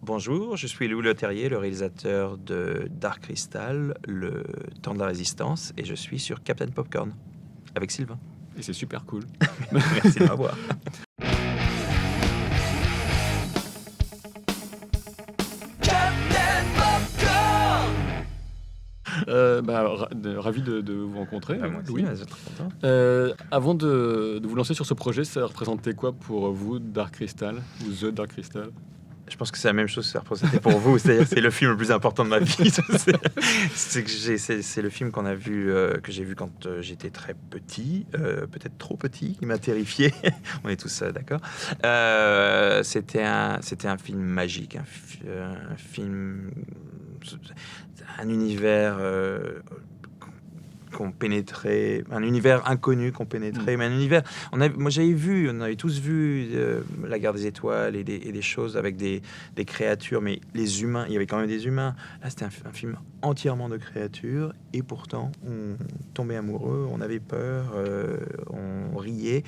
Bonjour, je suis Louis Leterrier, le réalisateur de Dark Crystal, Le Temps de la Résistance, et je suis sur Captain Popcorn avec Sylvain. Et c'est super cool. Merci de m'avoir. Ravi de vous rencontrer. Moi aussi, Louis. je suis très content. Avant de vous lancer sur ce projet, ça représentait quoi pour vous, Dark Crystal, ou The Dark Crystal? Je pense que c'est la même chose que ça représentait pour vous, c'est-à-dire que c'est le film le plus important de ma vie. C'est le film qu'on a vu, que j'ai vu quand j'étais très petit, peut-être trop petit, il m'a terrifié. On est tous d'accord. C'était un film magique, un film, un univers qu'on pénétrait, un univers inconnu qu'on pénétrait, mais un univers. On avait tous vu La Guerre des Étoiles et des choses avec des créatures, mais les humains, il y avait quand même des humains. Là, c'était un film entièrement de créatures, et pourtant, on tombait amoureux, on avait peur, on riait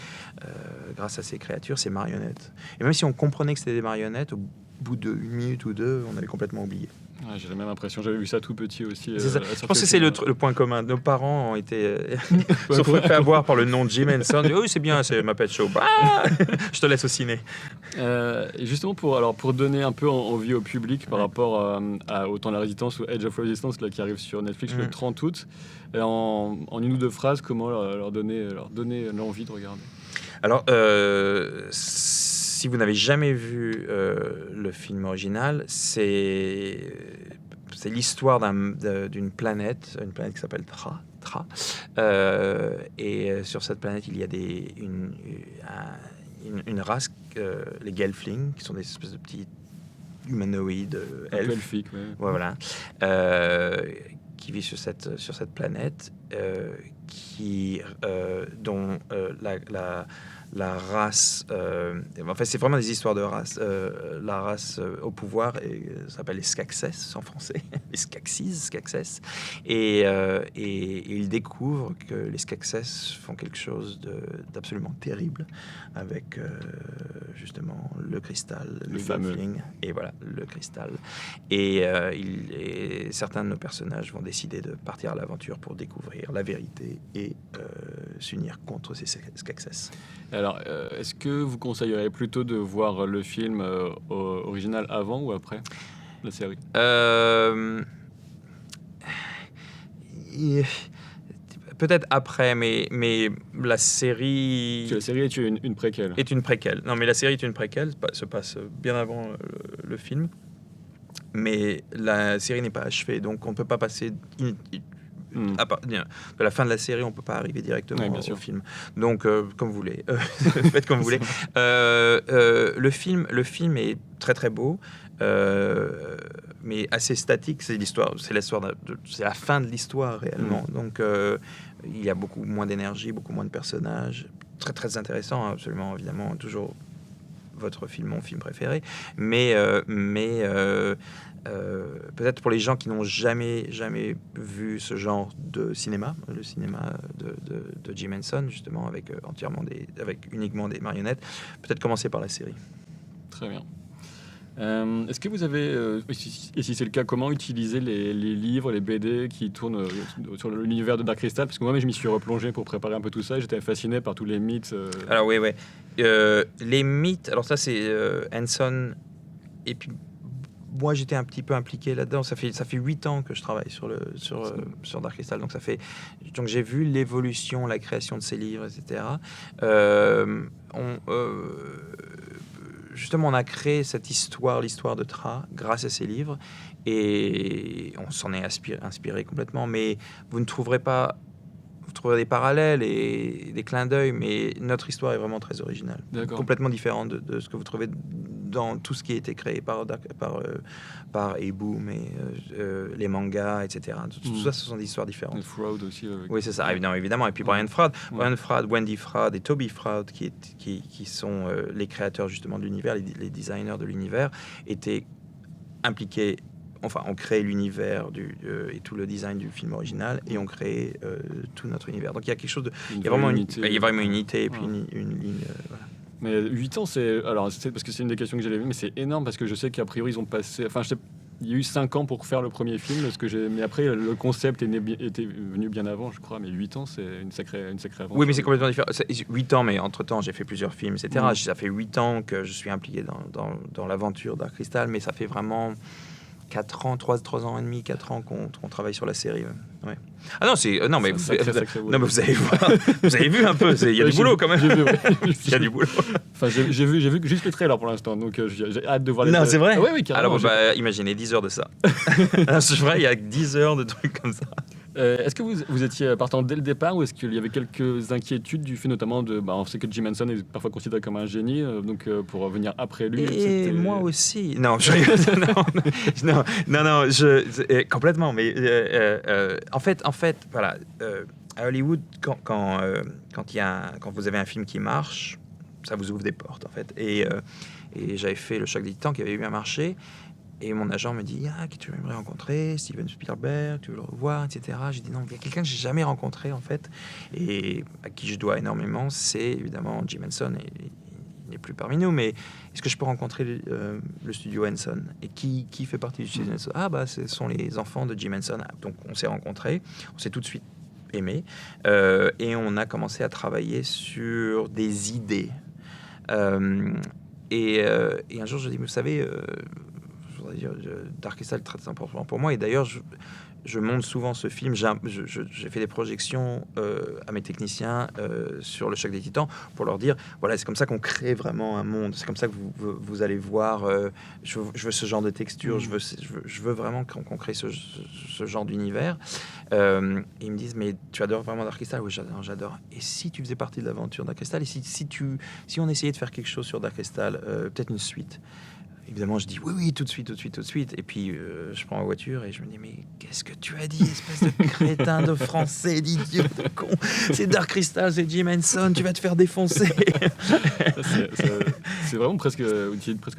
grâce à ces créatures, ces marionnettes. Et même si on comprenait que c'était des marionnettes, au bout d'une minute ou deux, on avait complètement oublié. Ouais, j'ai la même impression, j'avais vu ça tout petit aussi. C'est ça. Je pense que c'est le point commun. Nos parents ont été se sont fait avoir par le nom de Jim Henson. Oui, c'est bien, c'est ma pet show. Ah je te laisse au ciné. Et justement, pour donner un peu envie au public par rapport au Temps de la Résistance ou Edge of Resistance là, qui arrive sur Netflix le 30 août, en une ou deux phrases, comment leur donner l'envie de regarder? Alors, si vous n'avez jamais vu le film original, c'est l'histoire d'une planète, une planète qui s'appelle Tra. Et sur cette planète, il y a une race, les Gelflings, qui sont des espèces de petits humanoïdes elfes. Ouais. Voilà. Qui vit sur cette planète, dont la race, en fait, c'est vraiment des histoires de race. La race au pouvoir s'appelle les Skeksis en français, les Skeksis. Et il découvre que les Skeksis font quelque chose d'absolument terrible avec justement le cristal, le les fameux. Gelflings, et voilà, le cristal. Et certains de nos personnages vont décider de partir à l'aventure pour découvrir la vérité et s'unir contre ces Skeksis. Alors, est-ce que vous conseilleriez plutôt de voir le film original avant ou après la série? Peut-être après, mais la série... La série est une préquelle. Est une préquelle. Non, mais la série est une préquelle, se passe bien avant le film. Mais la série n'est pas achevée, donc on ne peut pas passer... de la fin de la série, on peut pas arriver directement au film. Donc, comme vous voulez, faites comme vous voulez. Le film est très très beau, mais assez statique. C'est la fin de l'histoire réellement. Donc, il y a beaucoup moins d'énergie, beaucoup moins de personnages. Très très intéressant, absolument, évidemment, toujours votre film, mon film préféré. Mais peut-être pour les gens qui n'ont jamais vu ce genre de cinéma, le cinéma de Jim Henson, justement, avec uniquement des marionnettes, peut-être commencer par la série. Très bien. Est-ce que vous avez, et si c'est le cas, comment utiliser les livres, les BD qui tournent sur l'univers de Dark Crystal? Parce que moi-même, je m'y suis replongé pour préparer un peu tout ça, et j'étais fasciné par tous les mythes. Alors oui. Les mythes, alors ça c'est Henson, et puis moi j'étais un petit peu impliqué là-dedans. Ça fait 8 ans que je travaille sur Dark Crystal, donc j'ai vu l'évolution, la création de ces livres, etc. Justement, on a créé cette histoire, l'histoire de Tra, grâce à ces livres, et on s'en est inspiré complètement. Mais vous trouverez des parallèles et des clins d'œil, mais notre histoire est vraiment très originale. D'accord. Complètement différente de ce que vous trouvez dans tout ce qui a été créé par A-Boom et les mangas, etc. Tout ça, ce sont des histoires différentes. Et Froud aussi. Oui, c'est ça, évidemment. Et puis Brian Froud, Wendy Froud et Toby Froud, qui sont les créateurs justement de l'univers, les designers de l'univers, étaient impliqués. Enfin, on crée l'univers et tout le design du film original, et on crée tout notre univers. Donc il y a quelque chose de, il y a vraiment une unité, et puis une ligne. Voilà. Mais 8 ans, c'est parce que c'est une des questions que j'avais vues, mais c'est énorme parce que je sais qu'a priori ils ont passé, il y a eu 5 ans pour faire le premier film, mais après le concept était venu bien avant, je crois, mais 8 ans, c'est une sacrée aventure. Oui, mais c'est complètement différent. 8 ans, mais entre-temps, j'ai fait plusieurs films, etc. Mm. Ça fait 8 ans que je suis impliqué dans l'aventure Dark Crystal, mais ça fait vraiment 4 ans, 3 ans et demi, 4 ans qu'on travaille sur la série. Ouais. Ah non, non, mais vous avez vu un peu, il y a du boulot quand même. Il y a du boulot. Enfin, j'ai vu juste le trailer pour l'instant, donc j'ai hâte de voir les. Non, c'est vrai. Ah, oui, carrément. Alors, imaginez 10 heures de ça. C'est vrai, il y a 10 heures de trucs comme ça. Est-ce que vous étiez partant dès le départ ou est-ce qu'il y avait quelques inquiétudes du fait notamment on sait que Jim Henson est parfois considéré comme un génie, donc pour venir après lui. Et moi aussi. Non, non, complètement. Mais en fait, voilà, à Hollywood, quand vous avez un film qui marche, ça vous ouvre des portes, en fait. Et j'avais fait Le Choc des Titans qui avait bien marché. Et mon agent me dit qui tu aimerais rencontrer, Steven Spielberg, tu veux le revoir, etc. J'ai dit non, il y a quelqu'un que j'ai jamais rencontré en fait, et à qui je dois énormément, c'est évidemment Jim Henson. Et il n'est plus parmi nous, mais est-ce que je peux rencontrer le studio Henson? Et qui fait partie du studio Henson? Ce sont les enfants de Jim Henson. Donc on s'est rencontrés, on s'est tout de suite aimés, et on a commencé à travailler sur des idées. Et un jour je dis, vous savez, Dark Crystal est très important pour moi, et d'ailleurs je montre souvent ce film. J'ai fait des projections à mes techniciens sur Le Choc des Titans pour leur dire voilà, c'est comme ça qu'on crée vraiment un monde, c'est comme ça que vous allez voir, je veux ce genre de texture, je veux vraiment qu'on crée ce genre d'univers. Et ils me disent mais tu adores vraiment Dark Crystal? Oui, j'adore. Et si tu faisais partie de l'aventure Dark Crystal, et si on essayait de faire quelque chose sur Dark Crystal, peut-être une suite? Évidemment, je dis oui, tout de suite. Et puis, je prends ma voiture et je me dis, mais qu'est-ce que tu as dit, espèce de crétin de français, d'idiot, de con? C'est Dark Crystal, c'est Jim Henson, tu vas te faire défoncer. C'est vraiment presque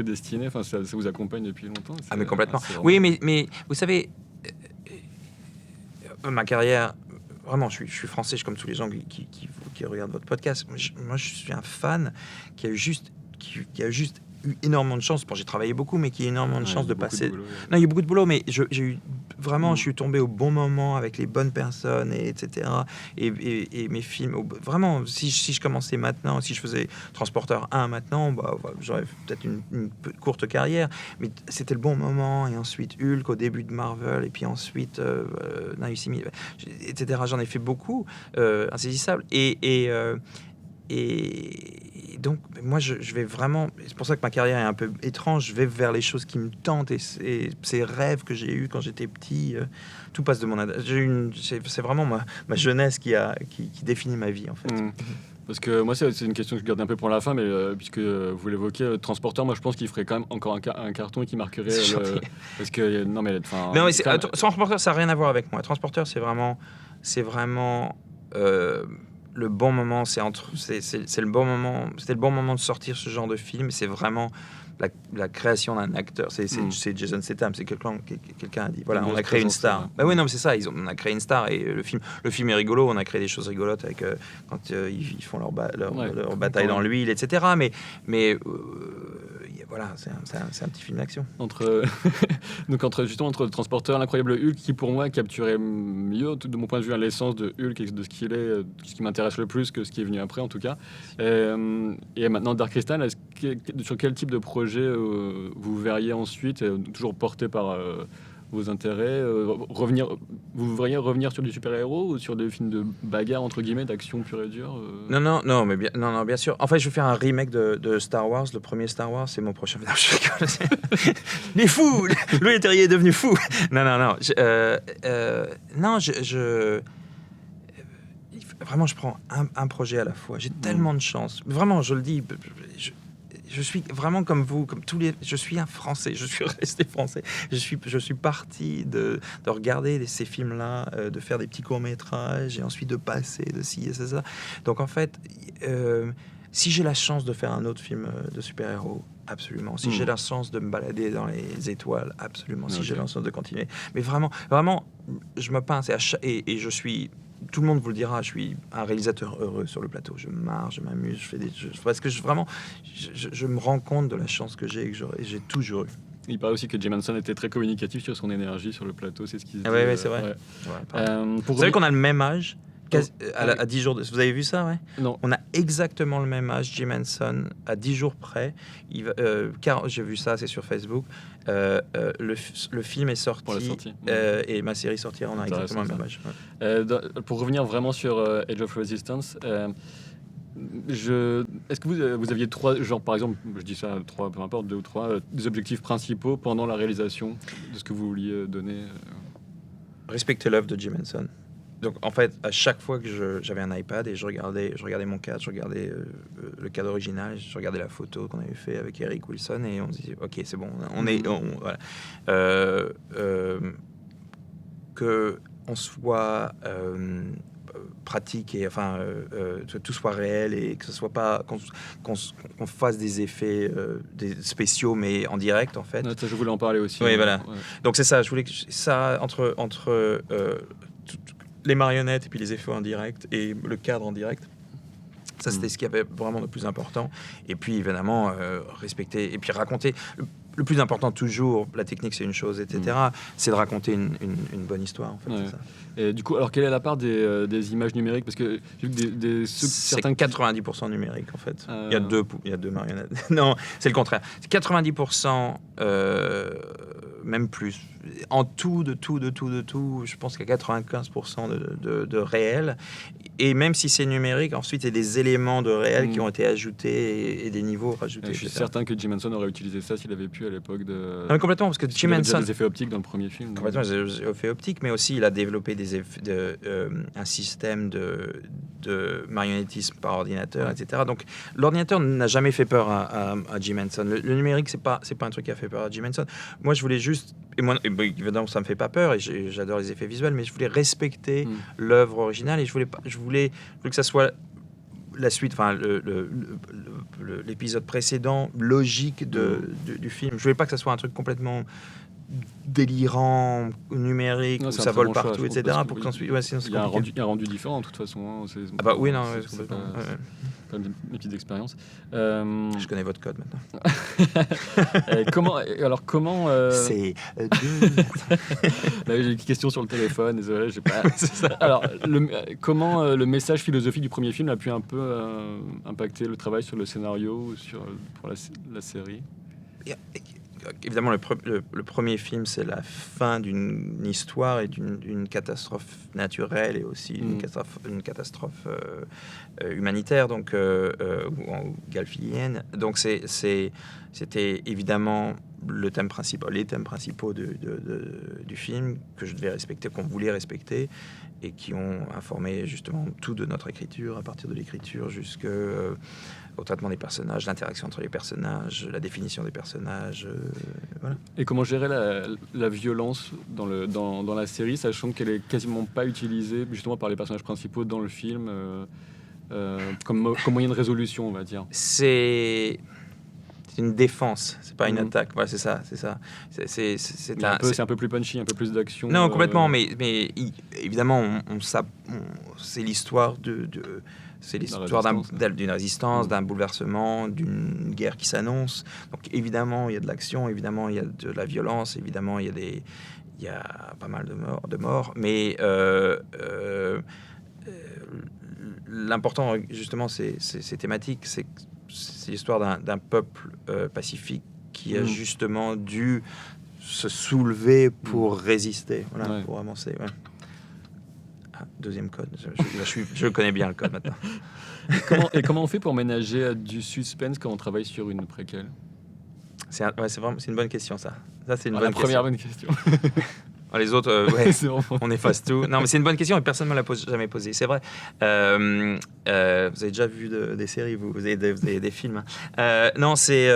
destiné, enfin, ça vous accompagne depuis longtemps. Mais complètement. Oui, mais vous savez, ma carrière, vraiment, je suis français, comme tous les gens qui regardent votre podcast. Moi, je suis un fan qui a juste eu énormément de chance. Bon, j'ai travaillé beaucoup, mais qui a énormément de chance de passer. Non, il y a beaucoup de boulot, mais j'ai eu vraiment, je suis tombé au bon moment avec les bonnes personnes, etc. Et mes films, vraiment, si je commençais maintenant, si je faisais Transporteur 1 maintenant, j'aurais peut-être une courte carrière, mais c'était le bon moment. Et ensuite Hulk au début de Marvel, et puis ensuite Naïsimi, etc. J'en ai fait beaucoup, Insaisissable. Et donc, moi, je vais vraiment... C'est pour ça que ma carrière est un peu étrange. Je vais vers les choses qui me tentent. Et ces rêves que j'ai eus quand j'étais petit, tout passe de mon... C'est vraiment ma jeunesse qui définit ma vie, en fait. Parce que moi, c'est une question que je garde un peu pour la fin, mais puisque vous l'évoquez, Transporteur, moi, je pense qu'il ferait quand même encore un carton qui marquerait... Parce que... Non, mais Transporteur, ça n'a rien à voir avec moi. Transporteur, c'est vraiment le bon moment, c'est le bon moment. C'était le bon moment de sortir ce genre de film. C'est vraiment la création d'un acteur. C'est Jason Statham. C'est quelqu'un a dit voilà, on a créé une star. Oui, non, mais c'est ça. On a créé une star, et le film est rigolo. On a créé des choses rigolotes avec quand ils font leur bataille dans l'huile, etc. Mais voilà, c'est un petit film d'action. Entre le Transporteur, l'incroyable Hulk, qui pour moi capturait mieux, de mon point de vue, l'essence de Hulk et de ce qu'il est, ce qui m'intéresse le plus que ce qui est venu après, en tout cas. Et maintenant, Dark Crystal, sur quel type de projet vous verriez ensuite, toujours porté par vos intérêts, vous verriez revenir sur du super-héros ou sur des films de bagarre, entre guillemets, d'action pure et dure Non, bien sûr. En fait, je vais faire un remake de Star Wars. Le premier Star Wars, c'est mon prochain. Non, je rigole. Il est fou. Louis Leterrier est devenu fou. Non. Vraiment, je prends un projet à la fois. J'ai tellement de chance. Vraiment, je le dis. Je suis vraiment comme vous, comme tous les. Je suis un Français. Je suis resté français. Je suis parti de regarder ces films-là, de faire des petits courts-métrages et ensuite de passer de ci et ça. Donc en fait, si j'ai la chance de faire un autre film de super-héros, absolument. Si j'ai la chance de me balader dans les étoiles, absolument. Si j'ai la chance de continuer. Mais vraiment, je me pince et je suis tout le monde vous le dira, je suis un réalisateur heureux sur le plateau. Je marche, je m'amuse, je fais parce que je me rends compte de la chance que j'ai et que j'ai toujours eu. Il paraît aussi que Jim Henson était très communicatif sur son énergie sur le plateau, c'est ce qu'il se dit. Ouais, c'est vrai. Ouais. Vous savez qu'on a le même âge oui. à 10 jours Vous avez vu ça, ouais? Non. On a exactement le même âge, Jim Henson, à 10 jours près. Car j'ai vu ça, c'est sur Facebook. Le film est sorti. Pour la sortie. Et ma série sortira, on a exactement le même âge. Ouais. Pour revenir vraiment sur Edge of Resistance, est-ce que vous aviez trois, genre par exemple, je dis ça, peu importe, 2 ou 3, des objectifs principaux pendant la réalisation de ce que vous vouliez donner Respecter l'œuvre de Jim Henson. Donc en fait, à chaque fois que j'avais un iPad et je regardais mon cadre, je regardais le cadre original, je regardais la photo qu'on avait fait avec Eric Wilson et on se disait ok, c'est bon, voilà. Que on soit pratique et que tout soit réel et que ce soit pas qu'on fasse des effets des spéciaux mais en direct en fait. Ça, je voulais en parler aussi. Oui, voilà. Ouais. Donc c'est ça, je voulais que ça entre les marionnettes et puis les effets en direct et le cadre en direct. Ça, c'était ce qui avait vraiment le plus important. Et puis, évidemment, respecter et puis raconter. Le plus important, toujours, la technique, c'est une chose, etc. C'est de raconter une bonne histoire, en fait. Ouais. C'est ça. Et du coup, alors, quelle est la part des images numériques? Parce que j'ai vu que c'est 90% numérique, en fait. Il y a deux marionnettes. Non, c'est le contraire. C'est 90%, même plus. En tout, de tout, je pense qu'il y a 95% de réel. Et même si c'est numérique, ensuite, il y a des éléments de réel qui ont été ajoutés et des niveaux rajoutés. Je suis certain que Jim Henson aurait utilisé ça s'il avait pu à l'époque de... Non, complètement, parce que Jim Henson... des effets optiques dans le premier film. Complètement, des effets optiques, mais aussi il a développé un système de marionnettisme par ordinateur, etc. Donc l'ordinateur n'a jamais fait peur à Jim Henson. Le numérique, c'est pas un truc qui a fait peur à Jim Henson. Moi, je voulais juste... évidemment, ça me fait pas peur et j'adore les effets visuels, mais je voulais respecter l'œuvre originale et je voulais que ça soit la suite, enfin l'épisode précédent, logique du film. Je voulais pas que ça soit un truc complètement délirant, numérique, où ça vole partout, etc. Pour que il y a un rendu différent, de toute façon. Hein, ah bah oui, non, c'est complètement... Pas une petite expérience. Je connais votre code maintenant. comment c'est Là, j'ai une question sur le téléphone, désolé, j'ai pas... Alors, comment le message philosophique du premier film a pu un peu impacter le travail sur le scénario ou pour la série? Évidemment, le premier film, c'est la fin d'une histoire et d'une catastrophe naturelle et aussi une catastrophe humanitaire, donc ou galfilienne. Donc c'était évidemment les thèmes principaux du film que je devais respecter, qu'on voulait respecter et qui ont informé justement tout de notre écriture, à partir de l'écriture jusqu'au traitement des personnages, l'interaction entre les personnages, la définition des personnages. Voilà. Et comment gérer la violence dans la série, sachant qu'elle est quasiment pas utilisée justement par les personnages principaux dans le film comme moyen de résolution, on va dire. C'est une défense, c'est pas une attaque. Ouais, c'est ça. C'est un peu plus punchy, un peu plus d'action. Non, complètement. Mais évidemment, c'est l'histoire c'est l'histoire d'une résistance, d'un bouleversement, d'une guerre qui s'annonce. Donc évidemment, il y a de l'action, évidemment, il y a de la violence, évidemment, il y a pas mal de morts. Mais l'important, justement, c'est thématique, c'est l'histoire d'un peuple pacifique qui a justement dû se soulever pour résister, pour avancer. Ouais. Deuxième code. Je connais bien le code maintenant. Et comment on fait pour ménager du suspense quand on travaille sur une préquelle? C'est une bonne question, ça. C'est une bonne question. Les autres, on efface tout. Non, mais c'est une bonne question et personne ne me l'a jamais posée. C'est vrai. Vous avez déjà vu des séries, vous avez des films. Non, c'est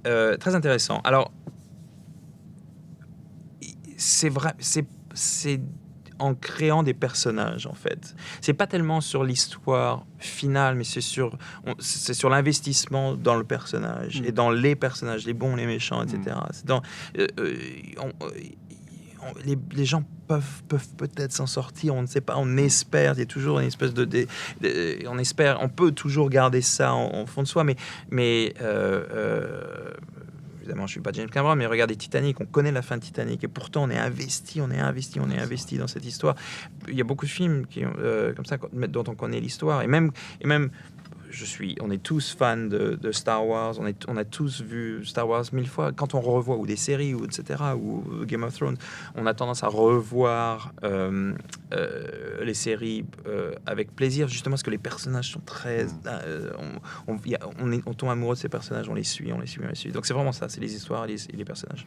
très intéressant. Alors, c'est vrai, c'est en créant des personnages, en fait. C'est pas tellement sur l'histoire finale, mais c'est sur l'investissement dans le personnage et dans les personnages, les bons, les méchants, etc. les gens peuvent peut-être s'en sortir, on ne sait pas, on espère, il y a toujours une espèce on espère, on peut toujours garder ça en fond de soi, mais évidemment, je suis pas James Cameron, mais regardez Titanic, on connaît la fin de Titanic, et pourtant on est investi dans cette histoire. Il y a beaucoup de films comme ça, dont on connaît l'histoire, et même on est tous fans de Star Wars, on a tous vu Star Wars 1000 fois. Quand on revoit, ou des séries, ou etc., ou Game of Thrones, on a tendance à revoir les séries avec plaisir, justement parce que les personnages sont très... on tombe amoureux de ces personnages, on les suit. Donc c'est vraiment ça, c'est les histoires et les personnages.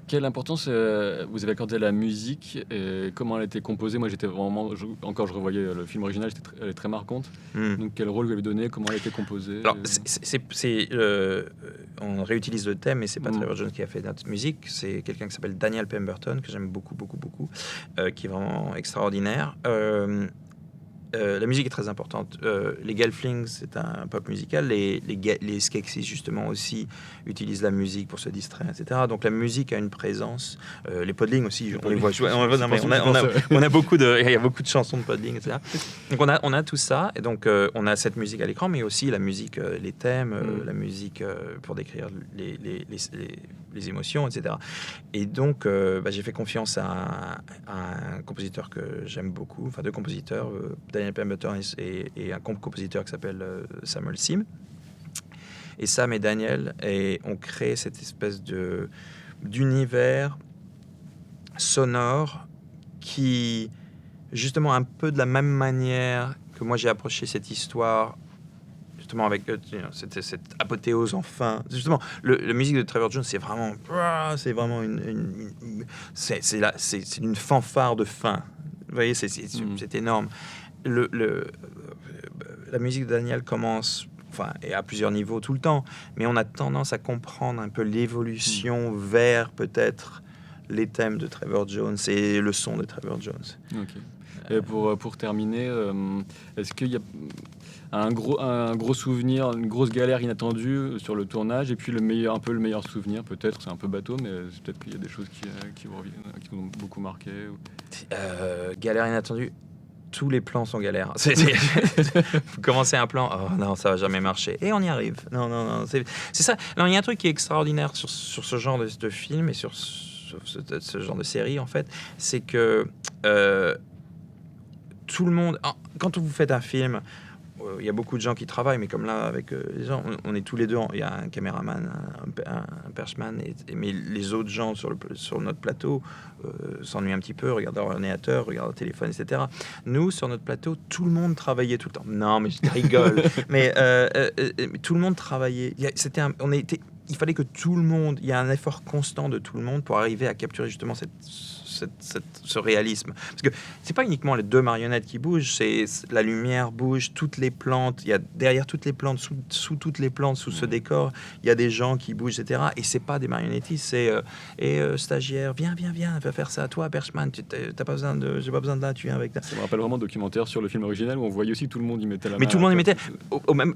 Quelle importance vous avez accordé à la musique et comment elle a été composée? Moi, j'étais vraiment... je revoyais le film original, elle est très marquante. Donc, quel rôle vous avez donné? Comment elle a été composée? Alors, on réutilise le thème, mais c'est pas Trevor Jones qui a fait notre musique. C'est quelqu'un qui s'appelle Daniel Pemberton, que j'aime beaucoup, qui est vraiment extraordinaire. La musique est très importante. Les Gelflings, c'est un pop musical. Les Skeksis, justement, aussi utilisent la musique pour se distraire, etc. Donc la musique a une présence. Les Podlings aussi, on les voit jouer. On a beaucoup il y a beaucoup de chansons de Podling, etc. Donc on a tout ça. Et donc on a cette musique à l'écran, mais aussi la musique, les thèmes, la musique pour décrire les émotions, etc. Et donc j'ai fait confiance à un compositeur que j'aime beaucoup, enfin deux compositeurs, Daniel Pemberton et un compositeur qui s'appelle Samuel Sim. Et Sam et Daniel, ont créé cette espèce d'univers sonore qui, justement, un peu de la même manière que moi j'ai approché cette histoire, justement avec cette apothéose enfin. Justement, la musique de Trevor Jones, c'est vraiment c'est une fanfare de fin. Vous voyez, c'est énorme. La musique de Daniel commence, et à plusieurs niveaux tout le temps, mais on a tendance à comprendre un peu l'évolution vers peut-être les thèmes de Trevor Jones et le son de Trevor Jones. Okay. Et pour terminer, est-ce qu'il y a un gros souvenir, une grosse galère inattendue sur le tournage, et puis le meilleur souvenir, peut-être, c'est un peu bateau, mais c'est peut-être qu'il y a des choses qui vous ont beaucoup marqué Galère inattendue. Tous les plans sont galères. Vous commencez un plan, oh non, ça va jamais marcher. Et on y arrive. Non. C'est ça. Alors, il y a un truc qui est extraordinaire sur ce genre de film et sur ce genre de série, en fait, c'est que tout le monde... Quand vous faites un film, il y a beaucoup de gens qui travaillent, mais comme là, avec les gens, on est tous les deux. Il y a un caméraman, un perchman, mais les autres gens sur notre plateau s'ennuient un petit peu, regardent leur ordinateur, regardent leur téléphone, etc. Nous, sur notre plateau, tout le monde travaillait tout le temps. Non, mais je rigole. Mais tout le monde travaillait. Il fallait que tout le monde... Il y a un effort constant de tout le monde pour arriver à capturer justement ce réalisme. Parce que c'est pas uniquement les deux marionnettes qui bougent, c'est la lumière bouge, toutes les plantes, il y a derrière toutes les plantes, sous toutes les plantes, sous ce décor, il y a des gens qui bougent, etc. Et c'est pas des marionnettistes, c'est stagiaire, viens, va faire ça. Toi, Perchman, j'ai pas besoin de là, tu viens avec. Ça me rappelle vraiment le documentaire sur le film original où on voyait aussi tout le monde y mettait la main. Mais tout le monde y mettait. Même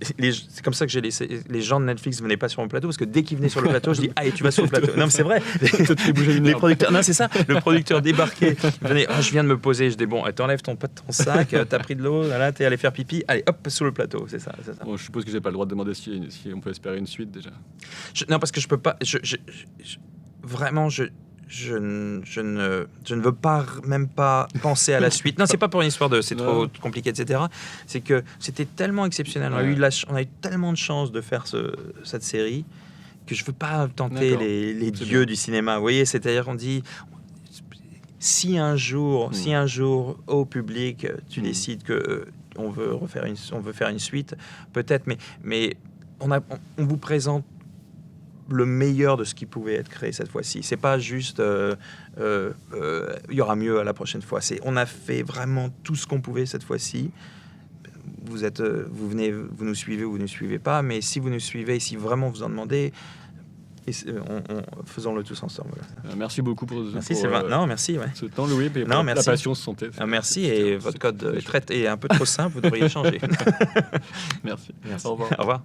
c'est comme ça que j'ai laissé. Les gens de Netflix venaient pas sur mon plateau parce que dès qu'ils venaient sur le plateau, je dis allez, tu vas sur le plateau. Non, mais c'est vrai. Les producteurs, non, c'est ça. Le producteur débarquait, venait, je viens de me poser, je dis bon, t'enlèves ton sac, t'as pris de l'eau, là, t'es allé faire pipi, allez, hop, sous le plateau, c'est ça. Bon, je suppose que j'ai pas le droit de demander si on peut espérer une suite déjà. Non, parce que je peux pas. Vraiment, je ne veux même pas penser à la suite. Non, c'est pas pour une histoire c'est trop compliqué, etc. C'est que c'était tellement exceptionnel. On a eu tellement de chance de faire cette série que je veux pas tenter les dieux du cinéma. Vous voyez, c'est-à-dire on dit si un jour au public tu décides que on veut faire une suite, peut-être, mais on vous présente le meilleur de ce qui pouvait être créé cette fois-ci. C'est pas juste il y aura mieux à la prochaine fois. On a fait vraiment tout ce qu'on pouvait cette fois-ci. Vous nous suivez ou vous ne suivez pas, mais si vous nous suivez, si vraiment vous en demandez, faisons-le tous ensemble. Merci beaucoup pour merci ouais. ce temps, Louis, et pour la passion se sentait. Merci, et votre code est un peu trop simple, vous devriez changer. Merci. Au revoir.